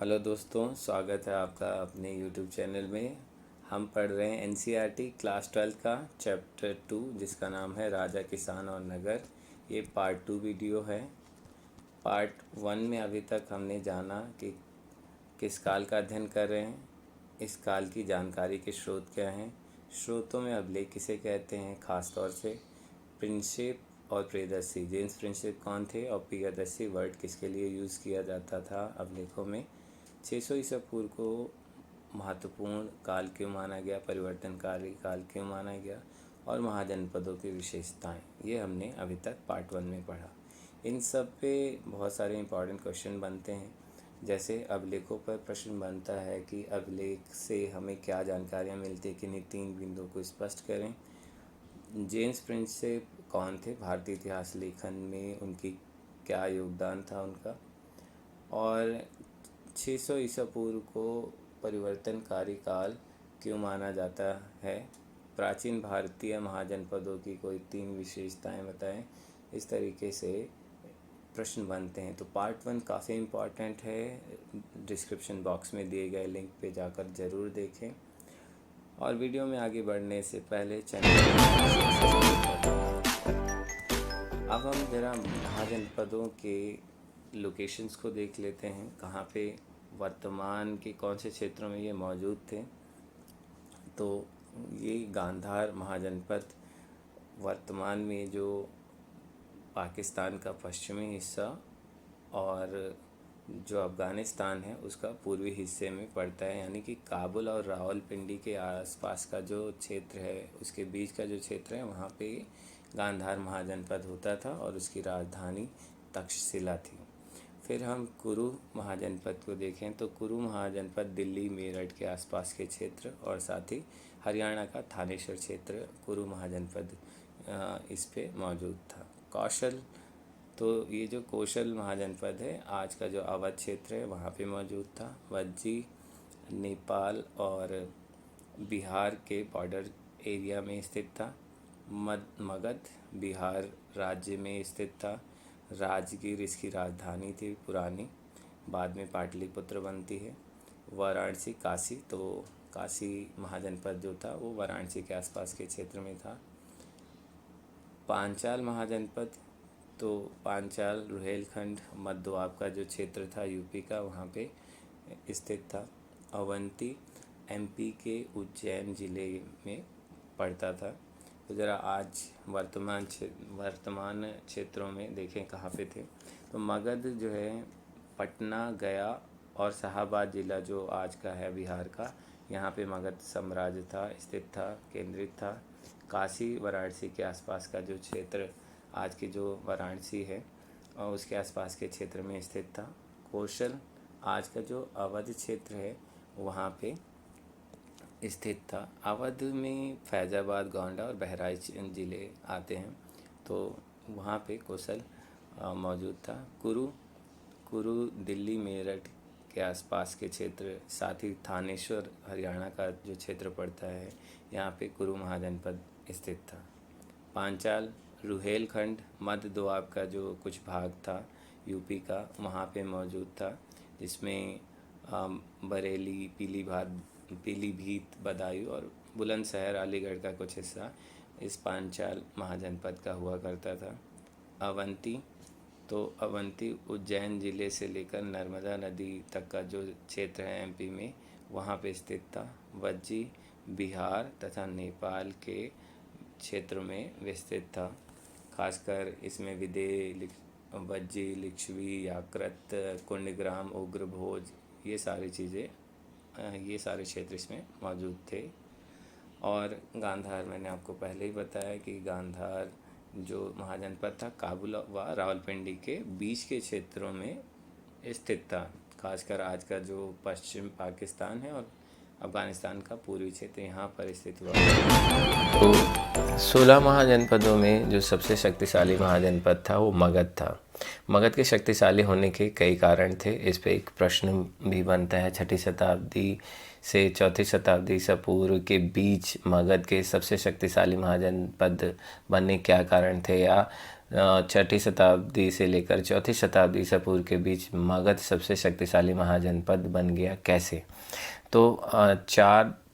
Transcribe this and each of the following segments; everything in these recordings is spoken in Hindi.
हेलो दोस्तों, स्वागत है आपका अपने यूट्यूब चैनल में। हम पढ़ रहे हैं एनसीईआरटी क्लास 12 का चैप्टर 2 जिसका नाम है राजा, किसान और नगर। ये पार्ट 2 वीडियो है। पार्ट 1 में अभी तक हमने जाना कि किस काल का अध्ययन कर रहे हैं, इस काल की जानकारी के स्रोत क्या हैं, स्रोतों में अभिलेख किसे कहते हैं, ख़ास तौर से प्रिंसेप और प्रियदर्शी। जेम्स प्रिंसेप कौन थे और प्रियदर्शी वर्ड किसके लिए यूज़ किया जाता था अभिलेखों में। 600 ईसा पूर्व को महत्वपूर्ण काल क्यों माना गया, परिवर्तनकारी काल क्यों माना गया, और महाजनपदों की विशेषताएं, ये हमने अभी तक पार्ट 1 में पढ़ा। इन सब पे बहुत सारे इंपॉर्टेंट क्वेश्चन बनते हैं। जैसे अभिलेखों पर प्रश्न बनता है कि अभिलेख से हमें क्या जानकारियाँ मिलती है, किन्हीं 3 बिंदुओं को स्पष्ट करें। जेम्स प्रिंसेप कौन थे, भारतीय इतिहास लेखन में उनकी क्या योगदान था उनका, और 600 ईसा पूर्व को परिवर्तनकारी काल क्यों माना जाता है। प्राचीन भारतीय महाजनपदों की कोई 3 विशेषताएं बताएं। इस तरीके से प्रश्न बनते हैं। तो पार्ट 1 काफ़ी इम्पॉर्टेंट है। डिस्क्रिप्शन बॉक्स में दिए गए लिंक पे जाकर ज़रूर देखें। और वीडियो में आगे बढ़ने से पहले अब हम ज़रा महाजनपदों के लोकेशंस को देख लेते हैं, कहाँ पे वर्तमान के कौन से क्षेत्रों में ये मौजूद थे। तो ये गांधार महाजनपद वर्तमान में जो पाकिस्तान का पश्चिमी हिस्सा और जो अफ़गानिस्तान है उसका पूर्वी हिस्से में पड़ता है, यानी कि काबुल और रावलपिंडी के आसपास का जो क्षेत्र है, उसके बीच का जो क्षेत्र है, वहाँ पे गांधार महाजनपद होता था और उसकी राजधानी तक्षशिला थी। फिर हम कुरु महाजनपद को देखें तो कुरु महाजनपद दिल्ली, मेरठ के आसपास के क्षेत्र और साथ ही हरियाणा का थानेश्वर क्षेत्र कुरु महाजनपद इस पे मौजूद था। कौशल, तो ये जो कौशल महाजनपद है, आज का जो अवध क्षेत्र है, वहाँ पे मौजूद था। वज्जी नेपाल और बिहार के बॉर्डर एरिया में स्थित था। मगध बिहार राज्य में स्थित था। राजगीर इसकी राजधानी थी पुरानी, बाद में पाटलिपुत्र बनती है। वाराणसी, काशी, तो काशी महाजनपद जो था वो वाराणसी के आसपास के क्षेत्र में था। पांचाल महाजनपद, तो पांचाल रुहेलखंड मध्य दोआब का जो क्षेत्र था यूपी का, वहाँ पे स्थित था। अवंती एमपी के उज्जैन ज़िले में पड़ता था। तो ज़रा आज वर्तमान क्षेत्रों में देखें कहाँ पे थे। तो मगध जो है पटना, गया और शाहाबाद ज़िला जो आज का है बिहार का, यहाँ पे मगध साम्राज्य था, स्थित था, केंद्रित था। काशी वाराणसी के आसपास का जो क्षेत्र, आज की जो वाराणसी है और उसके आसपास के क्षेत्र में स्थित था। कौशल आज का जो अवध क्षेत्र है वहाँ पे स्थित था। अवध में फैज़ाबाद, गोंडा और बहराइच ज़िले आते हैं, तो वहाँ पे कौशल मौजूद था। कुरु दिल्ली, मेरठ के आसपास के क्षेत्र, साथ ही थानेश्वर हरियाणा का जो क्षेत्र पड़ता है, यहाँ पे कुरु महाजनपद स्थित था। पांचाल रुहेलखंड मध्य दोआब का जो कुछ भाग था यूपी का, वहाँ पे मौजूद था, जिसमें बरेली, पीलीभीत, बदायूं और बुलंदशहर, अलीगढ़ का कुछ हिस्सा इस पांचाल महाजनपद का हुआ करता था। अवंती, तो अवंती उज्जैन ज़िले से लेकर नर्मदा नदी तक का जो क्षेत्र है एमपी में, वहाँ पे स्थित था। वज्जी बिहार तथा नेपाल के क्षेत्र में विस्तृत था। खासकर इसमें विदेह, वज्जी, लिच्छवी, याकृत, कुंडग्राम, उग्रभोज, ये सारी चीज़ें, ये सारे क्षेत्र इसमें मौजूद थे। और गांधार, मैंने आपको पहले ही बताया कि गांधार जो महाजनपद था काबुल व रावलपिंडी के बीच के क्षेत्रों में स्थित था। खासकर आज का जो पश्चिम पाकिस्तान है और अफ़गानिस्तान का पूर्वी क्षेत्र, यहाँ पर स्थित हुआ। तो 16 महाजनपदों में जो सबसे शक्तिशाली महाजनपद था वो मगध था। मगध के शक्तिशाली होने के कई कारण थे। इस पे एक प्रश्न भी बनता है, 6ठी शताब्दी से 4ठी शताब्दी ईसा पूर्व के बीच मगध के सबसे शक्तिशाली महाजनपद बनने क्या कारण थे, या छठी शताब्दी से लेकर चौथी शताब्दी ईसा पूर्व के बीच मगध सबसे शक्तिशाली महाजनपद बन गया। कैसे? तो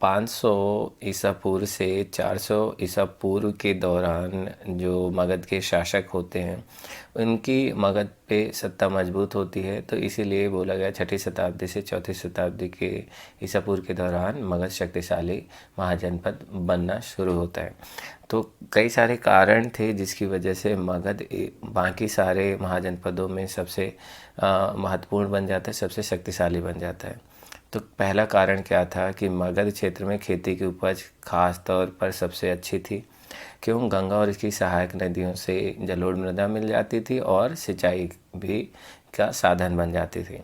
500 ईसा पूर्व से 400 ईसा पूर्व के दौरान जो मगध के शासक होते हैं उनकी मगध पे सत्ता मजबूत होती है, तो इसीलिए बोला गया छठी शताब्दी से चौथी शताब्दी के ईसा पूर्व के दौरान मगध शक्तिशाली महाजनपद बनना शुरू होता है। तो कई सारे कारण थे जिसकी वजह से मगध बाकी सारे महाजनपदों में सबसे महत्वपूर्ण बन जाता है, सबसे शक्तिशाली बन जाता है। तो पहला कारण क्या था कि मगध क्षेत्र में खेती की उपज खास तौर पर सबसे अच्छी थी, क्यों? गंगा और इसकी सहायक नदियों से जलोढ़ मृदा मिल जाती थी और सिंचाई भी का साधन बन जाती थी।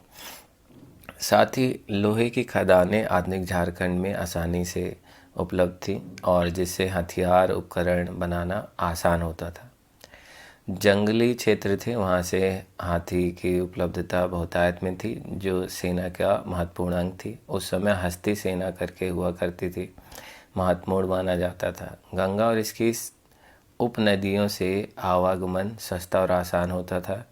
साथ ही लोहे की खदानें आधुनिक झारखंड में आसानी से उपलब्ध थी और जिससे हथियार उपकरण बनाना आसान होता था। जंगली क्षेत्र थे, वहाँ से हाथी की उपलब्धता बहुतायत में थी जो सेना का महत्वपूर्ण अंग थी। उस समय हस्ती सेना करके हुआ करती थी, महत्वपूर्ण माना जाता था। गंगा और इसकी उपनदियों से आवागमन सस्ता और आसान होता था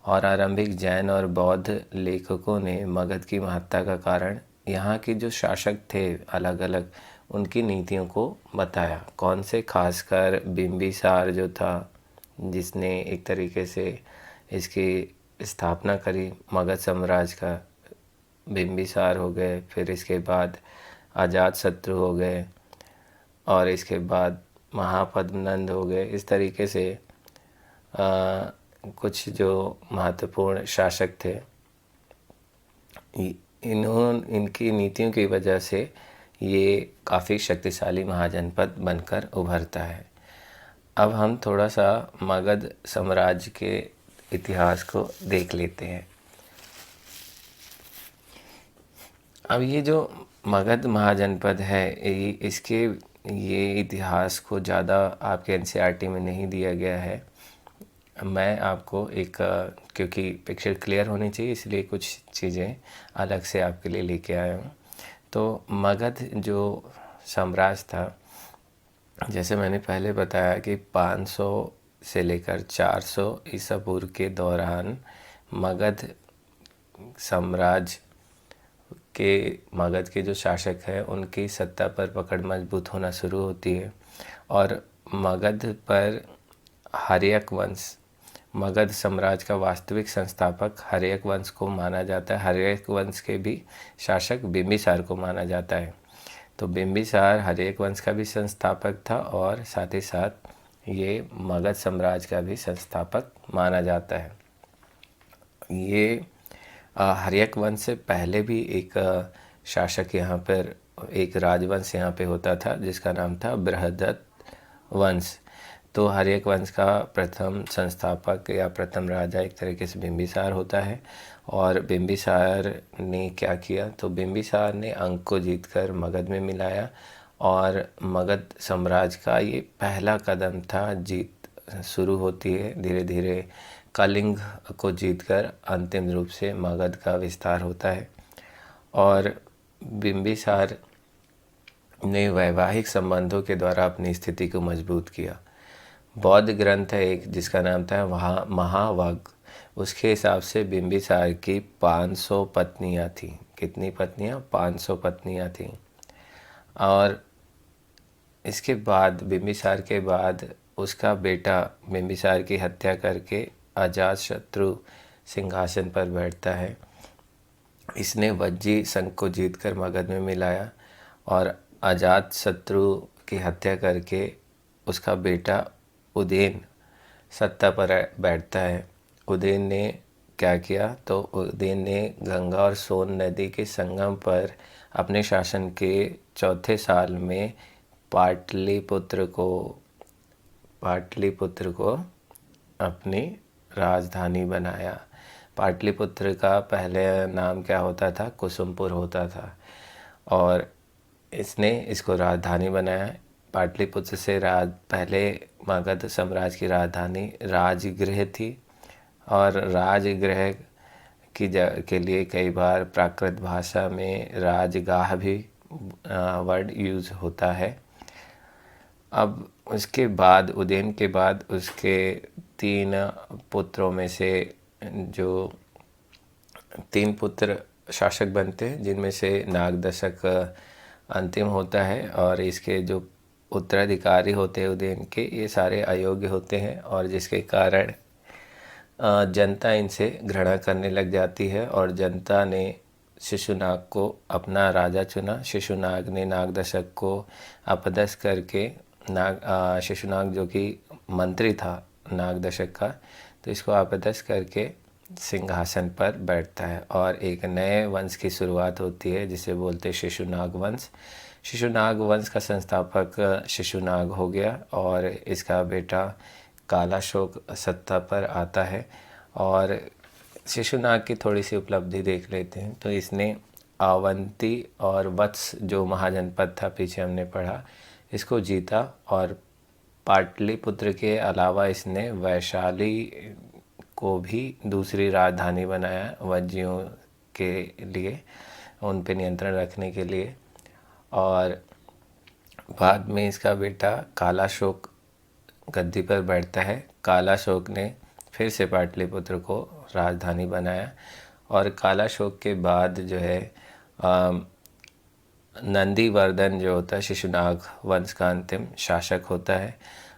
और आरंभिक जैन और बौद्ध लेखकों ने मगध की महत्ता का कारण यहाँ के जो शासक थे अलग अलग उनकी नीतियों को बताया। कौन से? खासकर बिंबिसार जो था जिसने एक तरीके से इसकी स्थापना करी मगध साम्राज्य का, बिंबिसार हो गए, फिर इसके बाद अजातशत्रु हो गए और इसके बाद महापद्मनंद हो गए। इस तरीके से कुछ जो महत्वपूर्ण शासक थे इनकी नीतियों की वजह से ये काफ़ी शक्तिशाली महाजनपद बनकर उभरता है। अब हम थोड़ा सा मगध साम्राज्य के इतिहास को देख लेते हैं। अब ये जो मगध महाजनपद है ये इतिहास को ज़्यादा आपके एनसीईआरटी में नहीं दिया गया है। मैं आपको क्योंकि पिक्चर क्लियर होनी चाहिए इसलिए कुछ चीज़ें अलग से आपके लिए लेके आया हूँ। तो मगध जो साम्राज्य था, जैसे मैंने पहले बताया कि 500 से लेकर 400 ईसा पूर्व के दौरान मगध के जो शासक हैं उनकी सत्ता पर पकड़ मजबूत होना शुरू होती है और मगध पर हर्यक वंश, मगध साम्राज्य का वास्तविक संस्थापक हर्यक वंश को माना जाता है। हर्यक वंश के भी शासक बिंबिसार को माना जाता है। तो बिंबिसार हर्यक वंश का भी संस्थापक था और साथ ही साथ ये मगध साम्राज्य का भी संस्थापक माना जाता है। ये हर्यक वंश से पहले भी एक शासक यहाँ पर, एक राजवंश यहाँ पे होता था जिसका नाम था बृहदत्त वंश। तो हर्यक वंश का प्रथम संस्थापक या प्रथम राजा एक तरीके से बिंबिसार होता है। और बिंबिसार ने क्या किया? तो बिंबिसार ने अंक को जीतकर मगध में मिलाया और मगध साम्राज्य का ये पहला कदम था। जीत शुरू होती है, धीरे धीरे कलिंग को जीतकर अंतिम रूप से मगध का विस्तार होता है। और बिंबिसार ने वैवाहिक संबंधों के द्वारा अपनी स्थिति को मजबूत किया। बौद्ध ग्रंथ है एक जिसका नाम था महावग, उसके हिसाब से बिंबिसार की 500 पत्नियां थीं। कितनी पत्नियां? 500 पत्नियां थीं। और इसके बाद बिंबिसार के बाद उसका बेटा बिंबिसार की हत्या करके अजातशत्रु सिंहासन पर बैठता है। इसने वज्जी संघ को जीतकर मगध में मिलाया और अजातशत्रु की हत्या करके उसका बेटा उदयन सत्ता पर बैठता है। उदयन ने क्या किया? तो उदयन ने गंगा और सोन नदी के संगम पर अपने शासन के चौथे साल में पाटलिपुत्र को अपनी राजधानी बनाया। पाटलिपुत्र का पहले नाम क्या होता था? कुसुमपुर होता था और इसने इसको राजधानी बनाया। पाटलिपुत्र से पहले मगध साम्राज्य की राजधानी राजगृह थी और राजगृह के लिए कई बार प्राकृत भाषा में राजगाह भी वर्ड यूज़ होता है। अब उसके बाद उदयन के बाद उसके 3 पुत्रों में से जो 3 पुत्र शासक बनते हैं, जिनमें से नागदशक अंतिम होता है, और इसके जो उत्तराधिकारी होते हैं उदयन के, ये सारे अयोग्य होते हैं, और जिसके कारण जनता इनसे घृणा करने लग जाती है, और जनता ने शिशुनाग को अपना राजा चुना। शिशुनाग ने नागदशक को अपदस्थ करके शिशुनाग जो कि मंत्री था नागदशक का, तो इसको अपदस्थ करके सिंहासन पर बैठता है, और एक नए वंश की शुरुआत होती है जिसे बोलते हैं शिशुनाग वंश। शिशुनाग वंश का संस्थापक शिशुनाग हो गया, और इसका बेटा कालाशोक सत्ता पर आता है। और शिशुनाग की थोड़ी सी उपलब्धि देख लेते हैं। तो इसने अवंती और वत्स जो महाजनपद था, पीछे हमने पढ़ा, इसको जीता, और पाटलिपुत्र के अलावा इसने वैशाली को भी दूसरी राजधानी बनाया वज्जियों के लिए, उन पे नियंत्रण रखने के लिए। और बाद में इसका बेटा कालाशोक गद्दी पर बैठता है। कालाशोक ने फिर से पाटलिपुत्र को राजधानी बनाया, और कालाशोक के बाद जो है नंदीवर्धन जो होता है शिशुनाग वंश का अंतिम शासक होता है।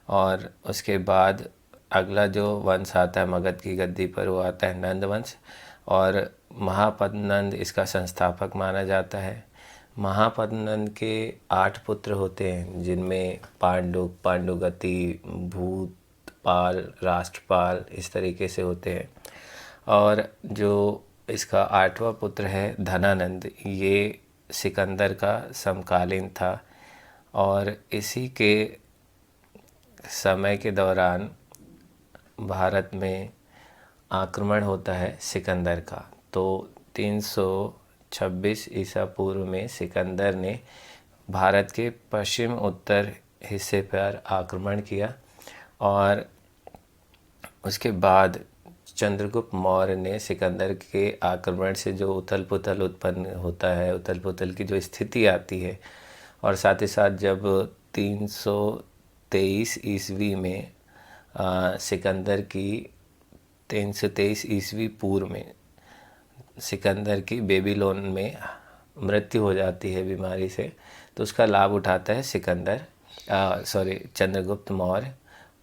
और उसके बाद अगला जो वंश आता है मगध की गद्दी पर, वो आता है नंद वंश, और महापद्नंद इसका संस्थापक माना जाता है। महापद्नंद के 8 पुत्र होते हैं, जिनमें पांडुगति, भूतपाल, राष्ट्रपाल, इस तरीके से होते हैं। और जो इसका 8वां पुत्र है धनानंद, ये सिकंदर का समकालीन था, और इसी के समय के दौरान भारत में आक्रमण होता है सिकंदर का। तो 326 ईसा पूर्व में सिकंदर ने भारत के पश्चिम उत्तर हिस्से पर आक्रमण किया, और उसके बाद चंद्रगुप्त मौर्य ने सिकंदर के आक्रमण से जो उथल पुथल उत्पन्न होता है, उथल पुथल की जो स्थिति आती है, और साथ ही साथ जब 323 ईस्वी में सिकंदर की 323 ईस्वी पूर्व में सिकंदर की बेबीलोन में मृत्यु हो जाती है बीमारी से, तो उसका लाभ उठाता है चंद्रगुप्त मौर्य,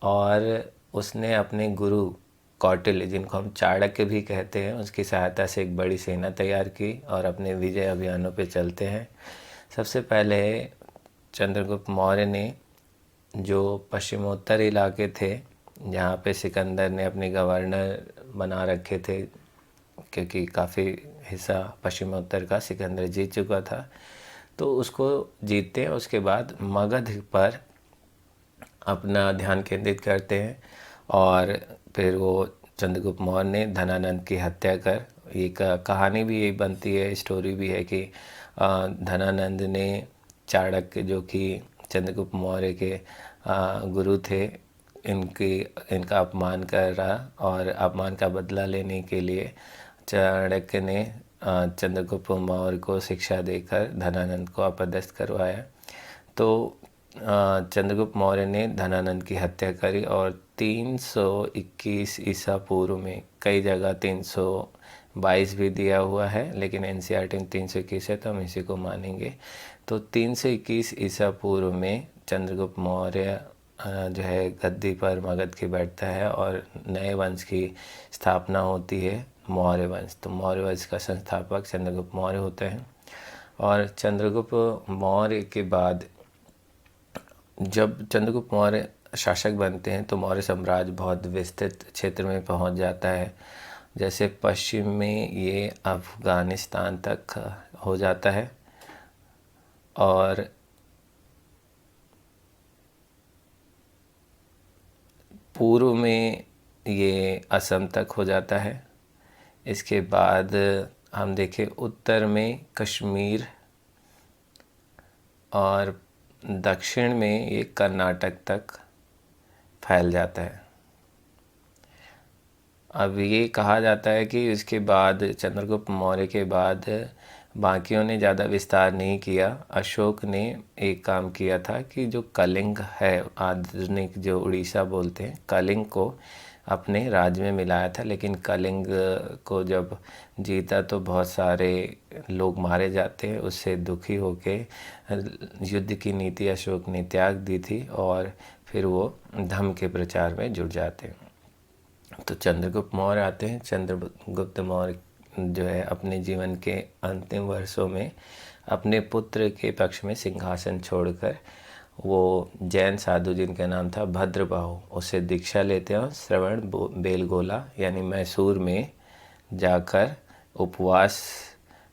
और उसने अपने गुरु कौटिल्य, जिनको हम चाणक्य भी कहते हैं, उसकी सहायता से एक बड़ी सेना तैयार की, और अपने विजय अभियानों पे चलते हैं। सबसे पहले चंद्रगुप्त मौर्य ने जो पश्चिमोत्तर इलाके थे, जहाँ पे सिकंदर ने अपने गवर्नर बना रखे थे, क्योंकि काफ़ी हिस्सा पश्चिमोत्तर का सिकंदर जीत चुका था, तो उसको जीतते हैं। उसके बाद मगध पर अपना ध्यान केंद्रित करते हैं, और फिर वो चंद्रगुप्त मौर्य ने धनानंद की हत्या कर, ये कहानी भी यही बनती है, स्टोरी भी है कि धनानंद ने चाणक्य, जो कि चंद्रगुप्त मौर्य के गुरु थे, इनका अपमान कर रहा, और अपमान का बदला लेने के लिए चाणक्य ने चंद्रगुप्त मौर्य को शिक्षा देकर धनानंद को अपदस्थ करवाया। तो चंद्रगुप्त मौर्य ने धनानंद की हत्या करी, और 321 ईसा पूर्व में, कई जगह 322 भी दिया हुआ है, लेकिन एनसीईआरटी में 321 है, तो हम इसी को मानेंगे। तो 321 ईसा पूर्व में चंद्रगुप्त मौर्य जो है गद्दी पर मगध के बैठता है, और नए वंश की स्थापना होती है, मौर्य वंश। तो मौर्य वंश का संस्थापक चंद्रगुप्त मौर्य होते हैं। और चंद्रगुप्त मौर्य के बाद जब चंद्रगुप्त मौर्य शासक बनते हैं, तो मौर्य साम्राज्य बहुत विस्तृत क्षेत्र में पहुंच जाता है। जैसे पश्चिम में ये अफ़गानिस्तान तक हो जाता है, और पूर्व में ये असम तक हो जाता है। इसके बाद हम देखें उत्तर में कश्मीर, और दक्षिण में ये कर्नाटक तक फैल जाता है। अब ये कहा जाता है कि इसके बाद चंद्रगुप्त मौर्य के बाद बाकियों ने ज़्यादा विस्तार नहीं किया। अशोक ने एक काम किया था कि जो कलिंग है, आधुनिक जो उड़ीसा बोलते हैं, कलिंग को अपने राज्य में मिलाया था। लेकिन कलिंग को जब जीता तो बहुत सारे लोग मारे जाते हैं। उससे दुखी होके युद्ध की नीति अशोक ने त्याग दी थी और फिर वो धम्म के प्रचार में जुट जाते हैं। तो चंद्रगुप्त मौर्य आते हैं। चंद्रगुप्त मौर्य जो है अपने जीवन के अंतिम वर्षों में अपने पुत्र के पक्ष में सिंहासन छोड़कर वो जैन साधु जिनका नाम था भद्रबाहु, उससे दीक्षा लेते हैं और श्रवण बेलगोला यानी मैसूर में जाकर उपवास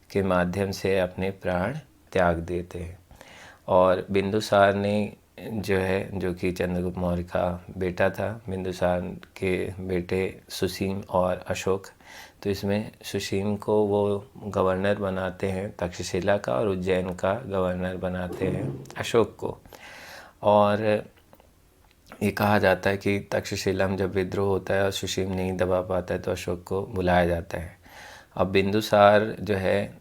के माध्यम से अपने प्राण त्याग देते हैं। और बिंदुसार ने जो है, जो कि चंद्रगुप्त मौर्य का बेटा था, बिंदुसार के बेटे सुसीम और अशोक, तो इसमें सुसीम को वो गवर्नर बनाते हैं तक्षशिला का और उज्जैन का गवर्नर बनाते हैं अशोक को। और ये कहा जाता है कि तक्षशिला में जब विद्रोह होता है और सुसीम नहीं दबा पाता है तो अशोक को बुलाया जाता है। अब बिंदुसार जो है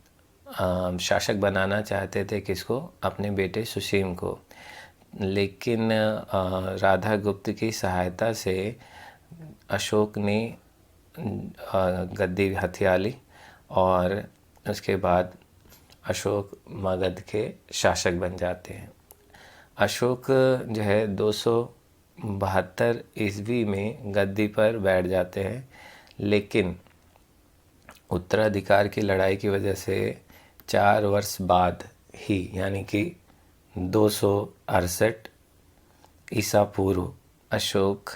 शासक बनाना चाहते थे किसको? अपने बेटे सुसीम को। लेकिन राधा गुप्त की सहायता से अशोक ने गद्दी हथिया ली और उसके बाद अशोक मगध के शासक बन जाते हैं। अशोक जो है 272 ईस्वी में गद्दी पर बैठ जाते हैं, लेकिन उत्तराधिकार की लड़ाई की वजह से 4 वर्ष बाद ही, यानी कि 268 ईसा पूर्व, अशोक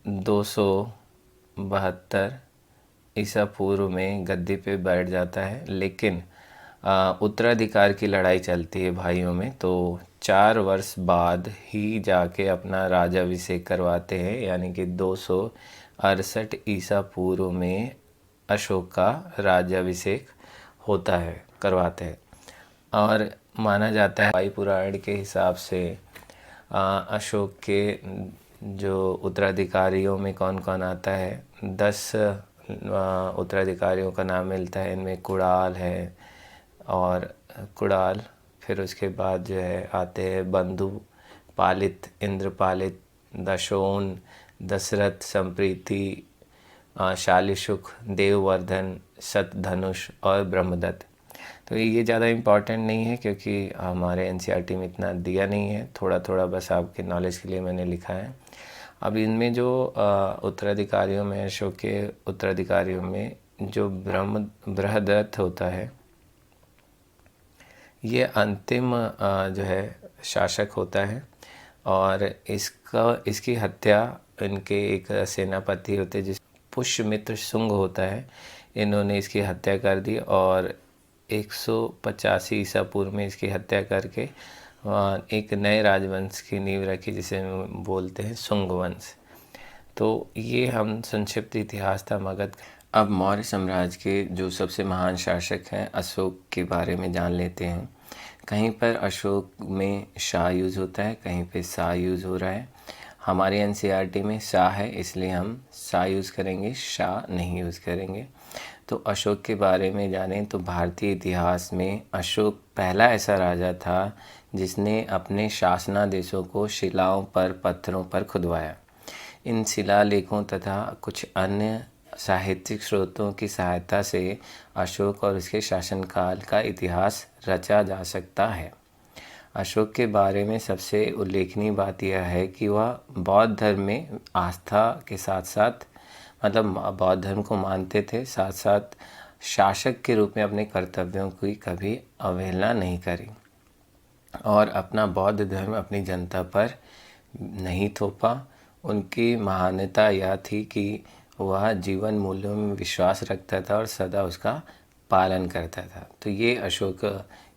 272 ईसा पूर्व में गद्दी पे बैठ जाता है। लेकिन उत्तराधिकार की लड़ाई चलती है भाइयों में, तो 4 वर्ष बाद ही जाके अपना राजाभिषेक करवाते हैं, यानी कि 268 ईसा पूर्व में अशोक का राज्याभिषेक होता है, करवाते हैं। और माना जाता है वायु पुराण के हिसाब से अशोक के जो उत्तराधिकारियों में कौन कौन आता है, 10 उत्तराधिकारियों का नाम मिलता है। इनमें कुणाल है और कुणाल, फिर उसके बाद जो है आते हैं बंधु पालित, इंद्रपालित, दशोन, दशरथ, संप्रीति, शालिशुक, देववर्धन, शतधनुष और ब्रह्मदत्त। तो ये ज़्यादा इम्पॉर्टेंट नहीं है क्योंकि हमारे एनसीईआरटी में इतना दिया नहीं है, थोड़ा थोड़ा बस आपके नॉलेज के लिए मैंने लिखा है। अब इनमें जो उत्तराधिकारियों में, अशोक के उत्तराधिकारियों में जो बृहदरथ होता है, ये अंतिम जो है शासक होता है। और इसकी हत्या इनके एक सेनापति होते हैं जिस पुष्यमित्र शुंग होता है, इन्होंने इसकी हत्या कर दी और 185 ईसा पूर्व में इसकी हत्या करके एक नए राजवंश की नींव रखी जिसे हम बोलते हैं शुंग वंश। तो ये हम संक्षिप्त इतिहास था मगध। अब मौर्य साम्राज्य के जो सबसे महान शासक हैं अशोक के बारे में जान लेते हैं। कहीं पर अशोक में शाह यूज़ होता है, कहीं पे शाह यूज़ हो रहा है। हमारे एनसीईआरटी में शाह है इसलिए हम शाह यूज़ करेंगे, शाह नहीं यूज़ करेंगे। तो अशोक के बारे में जानें तो भारतीय इतिहास में अशोक पहला ऐसा राजा था जिसने अपने शासनादेशों को शिलाओं पर, पत्थरों पर खुदवाया। इन शिलालेखों तथा कुछ अन्य साहित्यिक स्रोतों की सहायता से अशोक और उसके शासनकाल का इतिहास रचा जा सकता है। अशोक के बारे में सबसे उल्लेखनीय बात यह है कि वह बौद्ध धर्म में आस्था के साथ साथ, मतलब बौद्ध धर्म को मानते थे, साथ साथ शासक के रूप में अपने कर्तव्यों की कभी अवहेलना नहीं करी और अपना बौद्ध धर्म अपनी जनता पर नहीं थोपा। उनकी महानता यह थी कि वह जीवन मूल्यों में विश्वास रखता था और सदा उसका पालन करता था। तो ये अशोक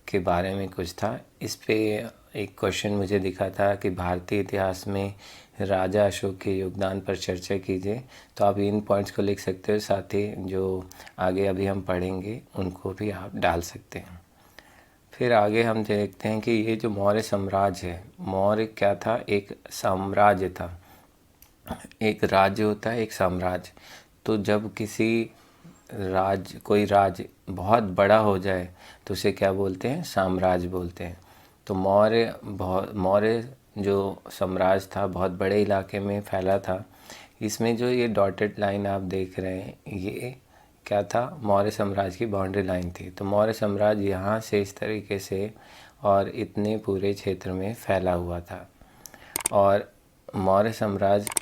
के बारे में कुछ था। इस पे एक क्वेश्चन मुझे दिखा था कि भारतीय इतिहास में राजा अशोक के योगदान पर चर्चा कीजिए, तो आप इन पॉइंट्स को लिख सकते हो, साथ ही जो आगे अभी हम पढ़ेंगे उनको भी आप डाल सकते हैं। फिर आगे हम देखते हैं कि ये जो मौर्य साम्राज्य है, मौर्य क्या था? एक साम्राज्य था। एक राज्य होता है, एक साम्राज्य। तो जब किसी कोई राज्य बहुत बड़ा हो जाए तो उसे क्या बोलते हैं, साम्राज्य बोलते हैं। तो मौर्य जो साम्राज्य था बहुत बड़े इलाके में फैला था। इसमें जो ये डॉटेड लाइन आप देख रहे हैं ये क्या था, मौर्य साम्राज्य की बाउंड्री लाइन थी। तो मौर्य साम्राज्य यहाँ से इस तरीके से और इतने पूरे क्षेत्र में फैला हुआ था। और मौर्य साम्राज्य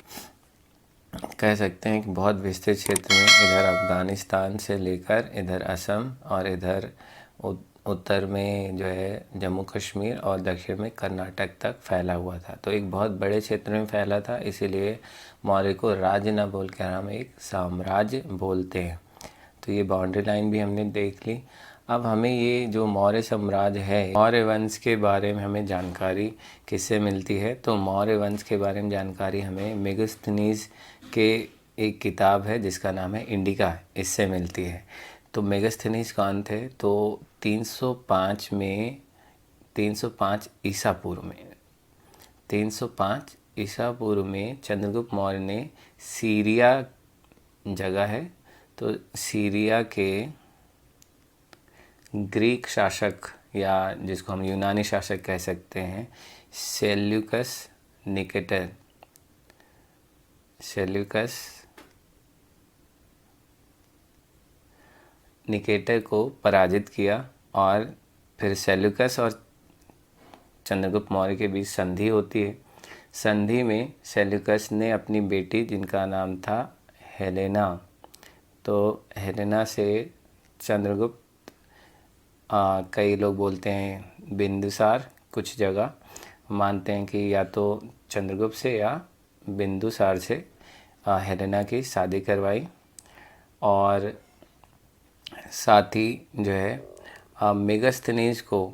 कह सकते हैं कि बहुत विस्तृत क्षेत्र में, इधर अफ़गानिस्तान से लेकर इधर असम और इधर उत्तर में जो है जम्मू कश्मीर और दक्षिण में कर्नाटक तक फैला हुआ था। तो एक बहुत बड़े क्षेत्र में फैला था, इसीलिए मौर्य को राज्य न बोलकर हम एक साम्राज्य बोलते हैं। तो ये बाउंड्री लाइन भी हमने देख ली। अब हमें ये जो मौर्य साम्राज्य है, मौर्य वंश के बारे में हमें जानकारी किससे मिलती है? तो मौर्य वंश के बारे में जानकारी हमें मेगास्थनीज के एक किताब है जिसका नाम है इंडिका, इससे मिलती है। तो मेगास्थनीज कौन थे? तो 305 में 305 ईसा पूर्व में 305 ईसा पूर्व में चंद्रगुप्त मौर्य ने सीरिया जगह है, तो सीरिया के ग्रीक शासक या जिसको हम यूनानी शासक कह सकते हैं, सेल्यूकस निकेटर को पराजित किया। और फिर सेल्यूकस और चंद्रगुप्त मौर्य के बीच संधि होती है। संधि में सेल्यूकस ने अपनी बेटी जिनका नाम था हेलेना, तो हेलेना से चंद्रगुप्त, कई लोग बोलते हैं बिंदुसार, कुछ जगह मानते हैं कि या तो चंद्रगुप्त से या बिंदुसार से हेलेना की शादी करवाई। और साथ ही जो है मेगास्थनीज को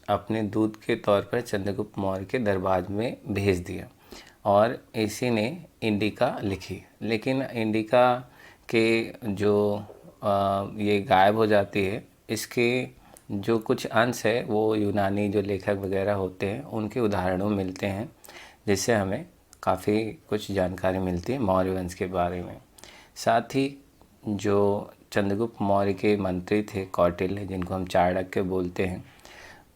अपने दूत के तौर पर चंद्रगुप्त मौर्य के दरबार में भेज दिया और इसी ने इंडिका लिखी। लेकिन इंडिका के जो ये गायब हो जाती है, इसके जो कुछ अंश है वो यूनानी जो लेखक वगैरह होते हैं उनके उदाहरणों में मिलते हैं, जिससे हमें काफ़ी कुछ जानकारी मिलती है मौर्य वंश के बारे में। साथ ही जो चंद्रगुप्त मौर्य के मंत्री थे कौटिल्य, जिनको हम चाणक्य बोलते हैं,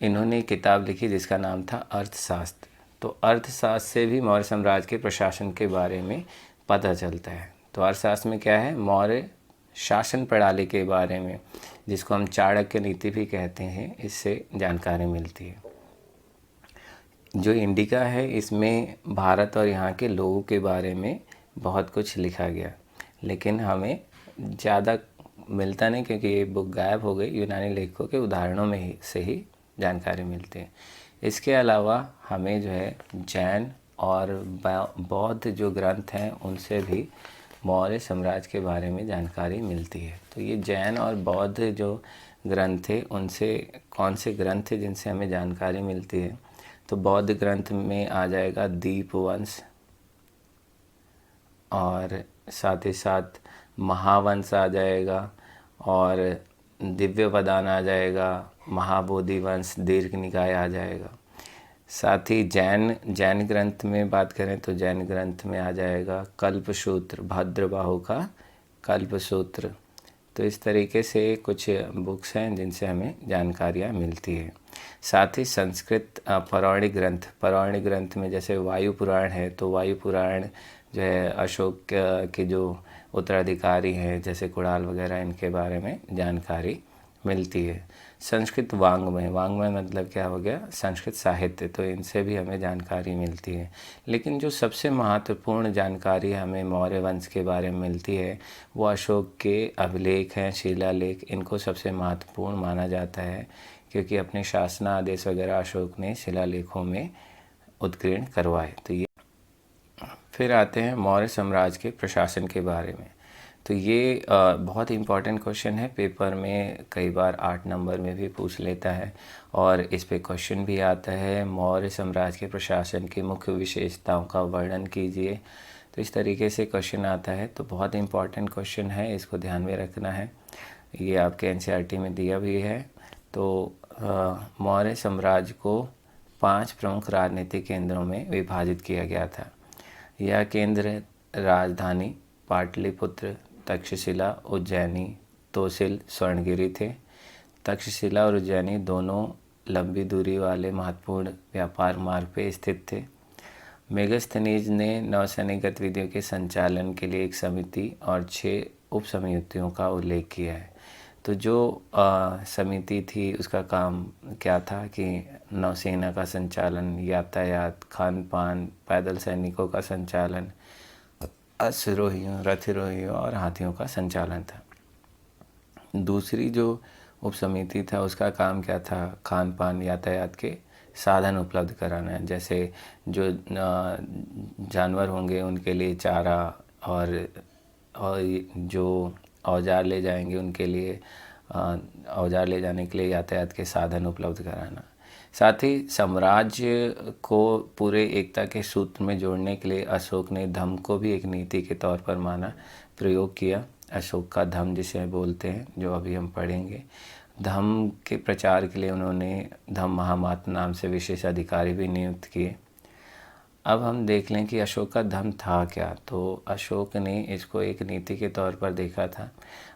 इन्होंने एक किताब लिखी जिसका नाम था अर्थशास्त्र। तो अर्थशास्त्र से भी मौर्य साम्राज्य के प्रशासन के बारे में पता चलता है। तो अर्थशास्त्र में क्या है, मौर्य शासन प्रणाली के बारे में, जिसको हम चाणक्य नीति भी कहते हैं, इससे जानकारी मिलती है। जो इंडिका है इसमें भारत और यहाँ के लोगों के बारे में बहुत कुछ लिखा गया, लेकिन हमें ज़्यादा मिलता नहीं क्योंकि ये बुक गायब हो गई। यूनानी लेखकों के उदाहरणों में ही से ही जानकारी मिलती है। इसके अलावा हमें जो है जैन और बौद्ध जो ग्रंथ हैं उनसे भी मौर्य साम्राज्य के बारे में जानकारी मिलती है। तो ये जैन और बौद्ध जो ग्रंथ थे उनसे कौन से ग्रंथ थे जिनसे हमें जानकारी मिलती है? तो बौद्ध ग्रंथ में आ जाएगा दीपवंश, और साथ ही साथ महावंश आ जाएगा, और दिव्यवदान आ जाएगा, महाबोधि वंश, दीर्घ निकाय आ जाएगा। साथ ही जैन ग्रंथ में बात करें तो जैन ग्रंथ में आ जाएगा कल्पसूत्र, भद्रबाहु का कल्पसूत्र। तो इस तरीके से कुछ बुक्स हैं जिनसे हमें जानकारियाँ मिलती है। साथ ही संस्कृत पौराणिक ग्रंथ में जैसे वायु पुराण है, तो वायु पुराण जो है अशोक के जो उत्तराधिकारी हैं जैसे कुणाल वगैरह, इनके बारे में जानकारी मिलती है। संस्कृत वाङ्मय मतलब क्या हो गया, संस्कृत साहित्य, तो इनसे भी हमें जानकारी मिलती है। लेकिन जो सबसे महत्वपूर्ण जानकारी हमें मौर्य वंश के बारे में मिलती है वो अशोक के अभिलेख हैं, शिलालेख। इनको सबसे महत्वपूर्ण माना जाता है क्योंकि अपने शासनादेश वगैरह अशोक ने शिलालेखों में उत्कीर्ण करवाए। तो ये फिर आते हैं मौर्य साम्राज्य के प्रशासन के बारे में। तो ये बहुत इम्पॉर्टेंट क्वेश्चन है, पेपर में कई बार 8 नंबर में भी पूछ लेता है और इस पे क्वेश्चन भी आता है, मौर्य साम्राज्य के प्रशासन की मुख्य विशेषताओं का वर्णन कीजिए। तो इस तरीके से क्वेश्चन आता है। तो बहुत इम्पॉर्टेंट क्वेश्चन है, इसको ध्यान में रखना है। ये आपके एनसीईआरटी में दिया भी है। तो मौर्य साम्राज्य को 5 प्रमुख राजनीतिक केंद्रों में विभाजित किया गया था। यह केंद्र राजधानी पाटलिपुत्र, तक्षशिला, उज्जैनी तोसिल स्वर्णगिरी थे। तक्षशिला और उज्जैनी दोनों लंबी दूरी वाले महत्वपूर्ण व्यापार मार्ग पे स्थित थे। मेगास्थनीज ने नौसैनिक गतिविधियों के संचालन के लिए एक समिति और 6 उप समितियों का उल्लेख किया है। तो जो समिति थी उसका काम क्या था कि नौसेना का संचालन, यातायात, खान पान, पैदल सैनिकों का संचालन, अश्वरोहियों, रथरोहियों और हाथियों का संचालन था। दूसरी जो उप समिति था उसका काम क्या था, खान पान, यातायात के साधन उपलब्ध कराना है। जैसे जो जानवर होंगे उनके लिए चारा और जो औजार ले जाएंगे उनके लिए औजार ले जाने के लिए यातायात के साधन उपलब्ध कराना। साथ ही साम्राज्य को पूरे एकता के सूत्र में जोड़ने के लिए अशोक ने धम्म को भी एक नीति के तौर पर माना, प्रयोग किया। अशोक का धम्म जिसे बोलते हैं, जो अभी हम पढ़ेंगे। धम्म के प्रचार के लिए उन्होंने धम्म महामात्र नाम से विशेष अधिकारी भी नियुक्त किए। अब हम देख लें कि अशोक का धम्म था क्या। तो अशोक ने इसको एक नीति के तौर पर देखा था।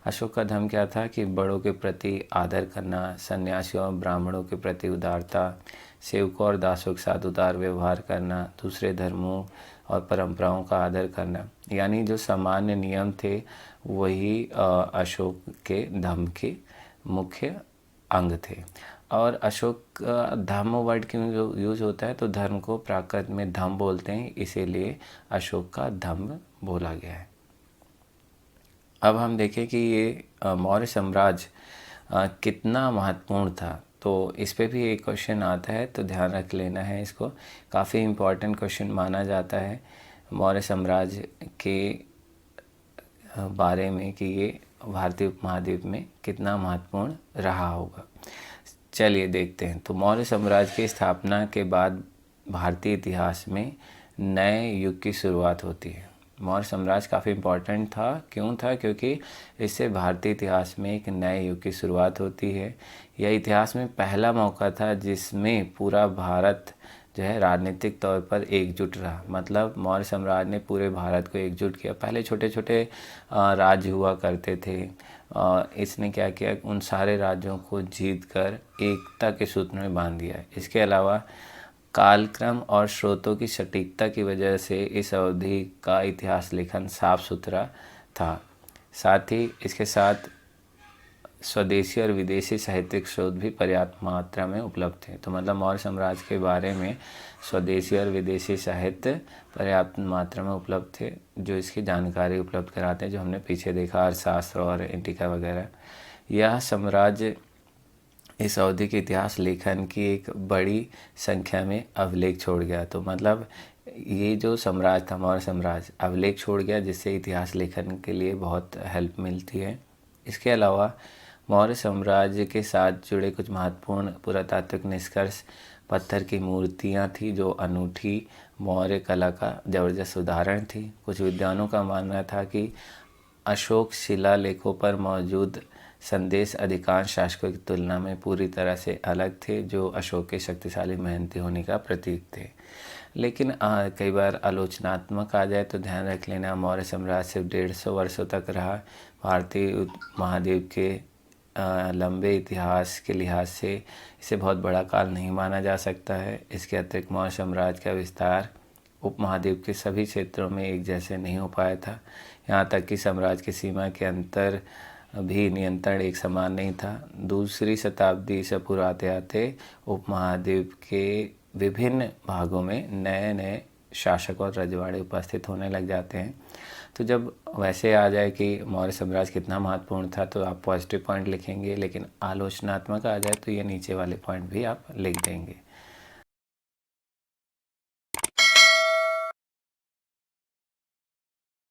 अशोक का धम्म क्या था कि बड़ों के प्रति आदर करना, सन्यासियों और ब्राह्मणों के प्रति उदारता, सेवकों और दासों के साथ उदार व्यवहार करना, दूसरे धर्मों और परंपराओं का आदर करना, यानी जो सामान्य नियम थे वही अशोक के धम्म के मुख्य अंग थे। और अशोक धम्म वर्ड क्यों यूज होता है, तो धर्म को प्राकृत में धम्म बोलते हैं, इसीलिए अशोक का धम्म बोला गया है। अब हम देखें कि ये मौर्य साम्राज्य कितना महत्वपूर्ण था। तो इस पे भी एक क्वेश्चन आता है, तो ध्यान रख लेना है इसको। काफ़ी इम्पोर्टेंट क्वेश्चन माना जाता है मौर्य साम्राज्य के बारे में कि ये भारतीय उपमहाद्वीप में कितना महत्वपूर्ण रहा होगा। चलिए देखते हैं। तो मौर्य साम्राज्य की स्थापना के बाद भारतीय इतिहास में नए युग की शुरुआत होती है। मौर्य साम्राज्य काफ़ी इम्पोर्टेंट था। क्यों था? क्योंकि इससे भारतीय इतिहास में एक नए युग की शुरुआत होती है। यह इतिहास में पहला मौका था जिसमें पूरा भारत जो है राजनीतिक तौर पर एकजुट रहा। मतलब मौर्य साम्राज्य ने पूरे भारत को एकजुट किया। पहले छोटे छोटे राज्य हुआ करते थे। इसने क्या किया, उन सारे राज्यों को जीत कर एकता के सूत्र में बांध दिया। इसके अलावा कालक्रम और स्रोतों की सटीकता की वजह से इस अवधि का इतिहास लेखन साफ सुथरा था। साथ ही इसके साथ स्वदेशी और विदेशी साहित्यिक स्रोत भी पर्याप्त मात्रा में उपलब्ध थे। तो मतलब मौर्य साम्राज्य के बारे में स्वदेशी और विदेशी साहित्य पर्याप्त मात्रा में उपलब्ध थे, जो इसकी जानकारी उपलब्ध कराते हैं, जो हमने पीछे देखा अर्थशास्त्र और एंटिका वगैरह। यह साम्राज्य इस अवधि के इतिहास लेखन की एक बड़ी संख्या में अभिलेख छोड़ गया। तो मतलब ये जो साम्राज्य था मौर्य साम्राज्य अभिलेख छोड़ गया, जिससे इतिहास लेखन के लिए बहुत हेल्प मिलती है। इसके अलावा मौर्य साम्राज्य के साथ जुड़े कुछ महत्वपूर्ण पुरातात्विक निष्कर्ष पत्थर की मूर्तियाँ थी, जो अनूठी मौर्य कला का जबरदस्त उदाहरण थी। कुछ विद्वानों का मानना था कि अशोक शिलालेखों पर मौजूद संदेश अधिकांश शासकों की तुलना में पूरी तरह से अलग थे, जो अशोक के शक्तिशाली मेहनती होने का प्रतीक थे। लेकिन कई बार आलोचनात्मक आ जाए तो ध्यान रख लेना, मौर्य साम्राज्य सिर्फ 150 वर्षों तक रहा। भारतीय महाद्वीप के लंबे इतिहास के लिहाज से इसे बहुत बड़ा काल नहीं माना जा सकता है। इसके अतिरिक्त मौर्य साम्राज्य का विस्तार उपमहाद्वीप के सभी क्षेत्रों में एक जैसे नहीं हो पाया था। यहाँ तक कि साम्राज्य की सीमा के अंतर भी नियंत्रण एक समान नहीं था। दूसरी शताब्दी से पूर्व आते आते उपमहाद्वीप के विभिन्न भागों में नए नए शासक और रजवाड़े उपस्थित होने लग जाते हैं। तो जब वैसे आ जाए कि मौर्य साम्राज्य कितना महत्वपूर्ण था तो आप पॉजिटिव पॉइंट लिखेंगे, लेकिन आलोचनात्मक आ जाए तो ये नीचे वाले पॉइंट भी आप लिख देंगे।